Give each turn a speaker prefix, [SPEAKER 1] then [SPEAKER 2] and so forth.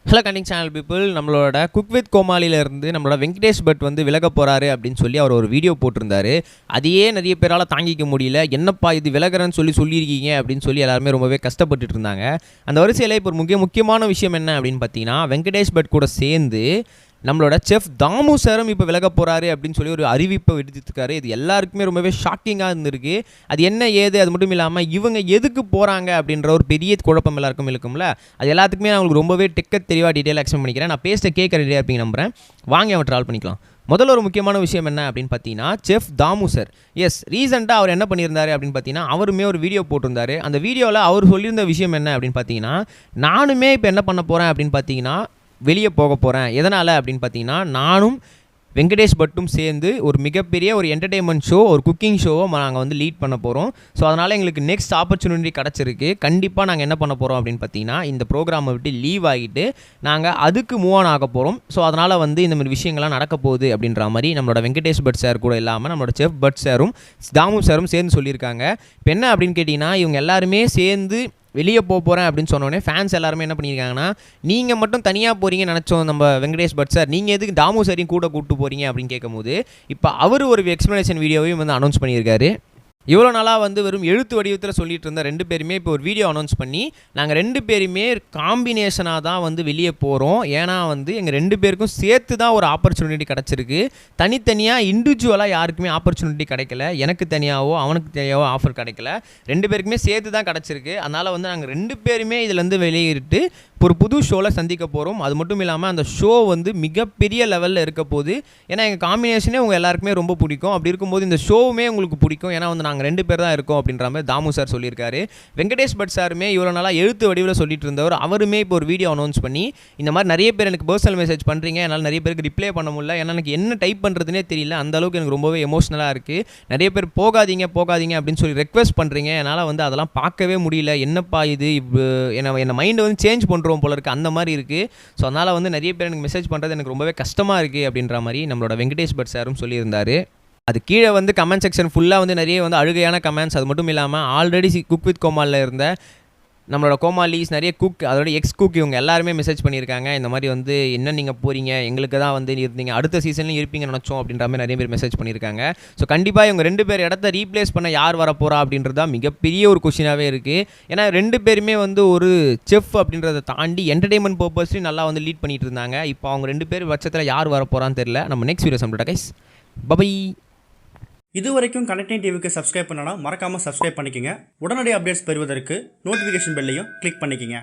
[SPEAKER 1] Hello கண்டிங் channel people, நம்மளோட cook with கோமாளியிலேருந்து நம்மளோட Venkatesh but வந்து விலக போகிறாரு அப்படின்னு சொல்லி அவர் ஒரு வீடியோ போட்டிருந்தாரு. அதையே நிறைய பேரால் தாங்கிக்க முடியல. என்னப்பா இது விலகிறன்னு சொல்லியிருக்கீங்க அப்படின்னு சொல்லி எல்லாருமே ரொம்பவே கஷ்டப்பட்டுட்டு இருந்தாங்க. அந்த வரிசையில் இப்போ ஒரு முக்கியமான விஷயம் என்ன அப்படின்னு பார்த்தீங்கன்னா, வெங்கடேஷ் பட் கூட சேர்ந்து நம்மளோட செஃப் தாமு சாரும் இப்போ விலக போகிறாரு அப்படின்னு சொல்லி ஒரு அறிவிப்பை விடுத்துருக்காரு. இது எல்லாருக்குமே ரொம்பவே ஷாக்கிங்காக இருந்திருக்கு. அது என்ன ஏது, அது மட்டும் இல்லாமல் இவங்க எதுக்கு போகிறாங்க அப்படின்ற ஒரு பெரிய குழப்பம் எல்லாருக்கும் இருக்கும்ல. அது எல்லாத்துக்குமே நான் உங்களுக்கு ரொம்பவே தெளிவாக டீட்டெயிலாக எக்ஸ்பிளைன் பண்ணிக்கிறேன். நான் பேசிட்ட கேட்க ரெடியாக இருப்பீங்க நம்புகிறேன். வாங்க அவன் ட்ராவல் பண்ணிக்கலாம். முதல்ல ஒரு முக்கியமான விஷயம் என்ன அப்படின்னு பார்த்தீங்கன்னா, செஃப் தாமு சார் ரீசெண்டாக அவர் என்ன பண்ணியிருந்தாரு அப்படின்னு பார்த்தீங்கன்னா, அவருமே ஒரு வீடியோ போட்டிருந்தாரு. அந்த வீடியோவில் அவர் சொல்லியிருந்த விஷயம் என்ன அப்படின்னு பார்த்தீங்கன்னா, நானுமே இப்போ என்ன பண்ண போகிறேன் அப்படின்னு பார்த்தீங்கன்னா வெளியே போக போகிறேன். எதனால் அப்படின்னு பார்த்தீங்கன்னா, நானும் வெங்கடேஷ் பட்டும் சேர்ந்து ஒரு மிகப்பெரிய ஒரு என்டர்டெயின்மெண்ட் ஷோ, ஒரு குக்கிங் ஷோவை நாங்கள் வந்து லீட் பண்ண போகிறோம். ஸோ அதனால் எங்களுக்கு நெக்ஸ்ட் ஆப்பர்ச்சுனிட்டி கிடச்சிருக்கு. கண்டிப்பாக நாங்கள் என்ன பண்ண போகிறோம் அப்படின்னு பார்த்தீங்கன்னா, இந்த ப்ரோக்ராமை விட்டு லீவ் ஆகிட்டு நாங்கள் அதுக்கு மூவ் ஆன் ஆக போகிறோம். ஸோ அதனால் வந்து இந்த மாதிரி விஷயங்கள்லாம் நடக்க போகுது அப்படின்ற மாதிரி நம்மளோட வெங்கடேஷ் பட் சார் கூட இல்லாமல் நம்மளோட செஃப் பட் சாரும் தாமு சாரும் சேர்ந்து சொல்லியிருக்காங்க. இப்போ என்ன அப்படின்னு கேட்டிங்கன்னா, இவங்க எல்லாருமே சேர்ந்து வெளியே போகிறேன் அப்படின்னு சொன்னோடனே ஃபேன்ஸ் எல்லாருமே என்ன பண்ணியிருக்காங்கன்னா, நீங்கள் மட்டும் தனியாக போகிறீங்கன்னு நினச்சோம் நம்ம வெங்கடேஷ் பட் சார், நீங்கள் எதுக்கு தாமு சாரையும் கூட கூப்பிட்டு போகிறீங்க அப்படின்னு கேட்கும்போது, இப்போ அவர் ஒரு எக்ஸ்ப்ளனேஷன் வீடியோவையும் வந்து அனௌன்ஸ் பண்ணியிருக்காரு. இவ்வளோ நாளாக வந்து வெறும் எழுத்து வடிவத்தில் சொல்லிட்டு இருந்த ரெண்டு பேருமே இப்போ ஒரு வீடியோ அனௌன்ஸ் பண்ணி, நாங்கள் ரெண்டு பேருமே காம்பினேஷனாக தான் வந்து வெளியே போகிறோம். ஏன்னா வந்து எங்கள் ரெண்டு பேருக்கும் சேர்த்து தான் ஒரு ஆப்பர்ச்சுனிட்டி கிடச்சிருக்கு. தனித்தனியாக இண்டிவிஜுவலாக யாருக்குமே ஆப்பர்ச்சுனிட்டி கிடைக்கல. எனக்கு தனியாகவோ அவனுக்கு தனியாகவோ ஆஃபர் கிடைக்கல. ரெண்டு பேருக்குமே சேர்த்து தான் கிடச்சிருக்கு. அதனால் வந்து நாங்கள் ரெண்டு பேருமே இதிலேருந்து வெளியேறிட்டு ஒரு புது ஷோவில் சந்திக்க போகிறோம். அது மட்டும் இல்லாமல் அந்த ஷோ வந்து மிகப்பெரிய லெவலில் இருக்க போது. ஏன்னா எங்கள் காம்பினேஷனே உங்கள் எல்லாருக்குமே ரொம்ப பிடிக்கும். அப்படி இருக்கும்போது இந்த ஷோவுமே உங்களுக்கு பிடிக்கும். ஏன்னா வந்து நாங்கள் ரெண்டு பேர் தான் இருக்கோம் அப்படின்ற மாதிரி தாமு சார் சொல்லியிருக்காரு. வெங்கடேஷ் பட் சாருமே இவ்வளோ நாளாக எழுத்து வடிவில் சொல்லிட்டு இருந்தவர், அவருமே இப்போ ஒரு வீடியோ அனௌன்ஸ் பண்ணி, இந்த மாதிரி நிறைய பேர் எனக்கு பர்சனல் மெசேஜ் பண்ணுறீங்க, என்னால் நிறைய பேருக்கு ரிப்ளை பண்ண முடியல, ஏன்னா எனக்கு என்ன டைப் பண்ணுறதுனே தெரியல, அந்த அளவுக்கு எனக்கு ரொம்பவே எமோஷனலாக இருக்குது. நிறைய பேர் போகாதீங்க அப்படின்னு சொல்லி ரெக்வெஸ்ட் பண்ணுறீங்க. என்னால் வந்து அதெல்லாம் பார்க்கவே முடியல. என்னப்பா இது, என்ன மைண்டை வந்து சேஞ்ச் பண்ணுறோம் போல இருக்குது, அந்த மாதிரி இருக்குது. ஸோ அதனால் வந்து நிறைய பேர் எனக்கு மெசேஜ் பண்ணுறது எனக்கு ரொம்பவே கஷ்டமாக இருக்குது அப்படின்ற மாதிரி நம்மளோட வெங்கடேஷ் பட் சாரும் சொல்லியிருந்தார். அது கீழே வந்து கமெண்ட் செக்ஷன் ஃபுல்லாக வந்து நிறைய வந்து அழுகையான கமெண்ட்ஸ். அது மட்டும் இல்லாமல் ஆல்ரெடி குக் வித் கோமாளில் இருந்த நம்மளோட கோமாலிஸ், நிறைய குக், அதோட எக்ஸ் குக், இவங்க எல்லாருமே மெசேஜ் பண்ணியிருக்காங்க. இந்த மாதிரி வந்து என்ன நீங்கள் போகிறீங்க, எங்களுக்கு தான் வந்து இருந்தீங்க, அடுத்த சீசன்லையும் இருப்பீங்கன்னு நினச்சோம் அப்படின்ற மாதிரி நிறைய பேர் மெசேஜ் பண்ணியிருக்காங்க. ஸோ கண்டிப்பாக இவங்க ரெண்டு பேர் இடத்த ரீப்ளேஸ் பண்ண யார் வரப்போகிறா அப்படின்றது தான் மிகப்பெரிய ஒரு கொஷினாகவே இருக்குது. ஏன்னா ரெண்டு பேருமே வந்து ஒரு செஃப் அப்படின்றத தாண்டி என்டர்டெயின்மெண்ட் பர்பஸ்லையும் நல்லா வந்து லீட் பண்ணிட்டு இருந்தாங்க. இப்போ அவங்க ரெண்டு பேர் பட்சத்தில் யார் வரப்போகிறான்னு தெரியல. நம்ம நெக்ஸ்ட் வீடியோ சம்டா கைஸ், பை.
[SPEAKER 2] இது வரைக்கும் கனெக்டிங் டிவிக்கு சப்ஸ்கிரைப் பண்ணனா மறக்காமல் சப்ஸ்கிரைப் பண்ணிக்கங்க. உடனடி அப்டேட்ஸ் பெறுவதற்கு நோட்டிஃபிகேஷன் பெல்லையும் கிளிக் பண்ணிக்கங்க.